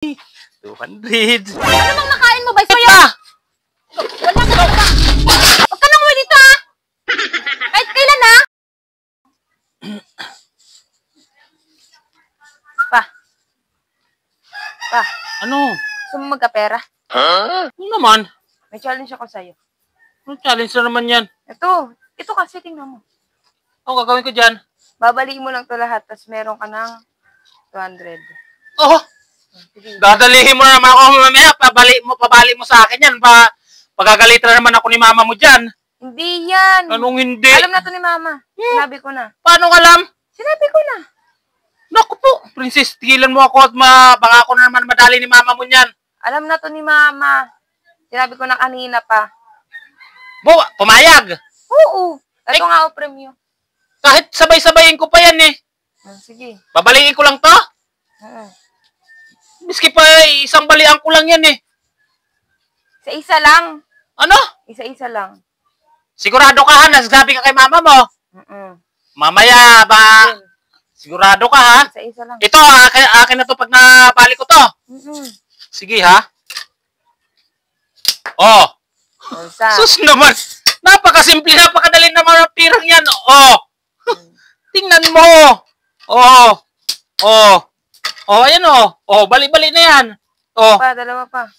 200. Ano bang nakain mo ba? Kuya! Wala ka ba? Huwag ka nang uwi dito, ha? Kahit kailan, ha? Pa. Ano? Gusto mo magkapera? Ano naman? May challenge ako sa'yo. Anong challenge na naman yan? Ito kasi, tingnan mo. Ano gagawin ko dyan? Babaliin mo lang to lahat, tapos meron ka ng 200. Oh! Sige. Dadalihin mo naman ako mamaya. Pabali mo sa akin yan. Pagagalitan na naman ako ni mama mo dyan. Hindi yan. Anong hindi? Alam na to ni mama. Sinabi ko na. Paano alam? Sinabi ko na. Naku po, princess, tigilan mo ako at baka ako na naman madali ni mama mo niyan. Alam na to ni mama. Sinabi ko na kanina pa. Pumayag. Oo. Ito nga o premyo. Kahit sabay-sabayin ko pa yan eh. Sige. Babaliin ko lang to? Miski pa isang balian ko lang yan eh. Isa-isa lang. Ano? Isa-isa lang. Sigurado ka ha? Nasasabi ka kay mama mo? Mamaya ba? Sigurado ka ha? Isa-isa lang. Ito, akin na to pag nabali ko to. Sige ha? Oh. Sus naman. Napakasimple, napakadali naman ang pirang yan. Oh. Tingnan mo. Oh. Oh. Oh, ayan oh. Oh, bali-bali na yan. Oh. Dalawa pa.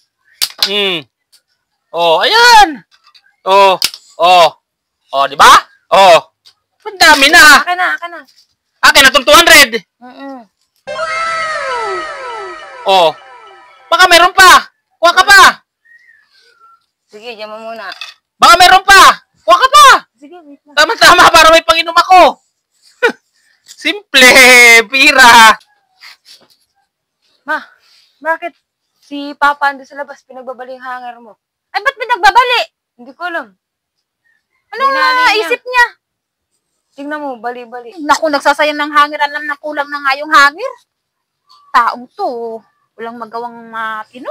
Oh, ayan. Oh. Oh. Oh, di ba? Oh. Ang dami na. Akin na. Akin na itong 200. Oh. Baka meron pa. Kuha ka pa. Sige, diyan mo muna. Baka meron pa. Kuha ka pa. Sige, wait lang. Tama-tama para may panginom ako. Simple. Pira. Ma, bakit si Papa ando sa labas pinagbabali yung hanger mo? Ay, ba't pinagbabali? Hindi ko alam. Anong naisip niya? Tingnan mo, bali-bali. Naku, nagsasayang ng hangir. Alam na kulang na nga yung hangir. Taong to, walang magawang matino.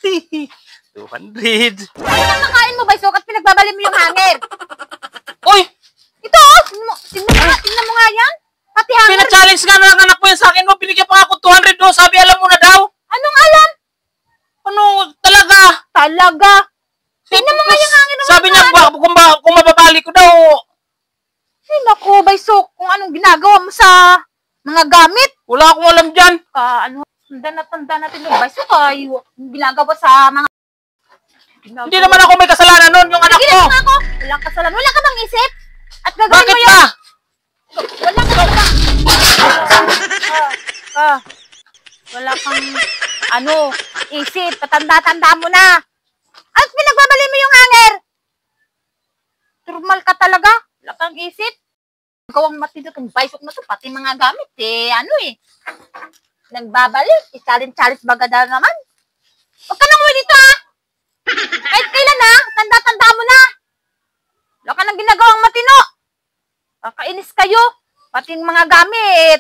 Hehe. 200. Ano bang nakain mo ba? Sukat pinagbabali mo yung hangir. Uy! Ito, tingnan mo nga yan. Pati hangir. Pina-challenge nga ng anak mo yan sa akin. No? Binigyan pa ako 200 do. Sabi, alam mo na daw. Anong alam? Ano? Talaga? Talaga. Tingnan mo nga yung hangir naman. Sabi niya, kung mababali ko daw. Ay, naku, Baysok, kung anong ginagawa mo sa mga gamit. Wala akong alam dyan. Tanda natin yung Baysok, yung ginagawa sa mga... Hindi naman ako may kasalanan nun, yung anak ko. Nga ako. Walang kasalanan. Wala ka bang isip? At gagawin Bakit mo yun? ba? Wala ka bang... wala kang, isip. Patanda-tanda mo na. At pinagbabali mo yung hanger. Turmal ka talaga. Wala kang isip. Gawang matino itong Baysok na to. Pati mga gamit, nagbabalik. I-challenge bagada naman. Huwag ka nang uwi dito, ha? Kahit kailan, ha? Tanda-tanda mo na. Wala ka nang ginagawang matino. Kakainis kayo. Pati mga gamit.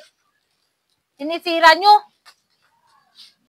Sinisira nyo.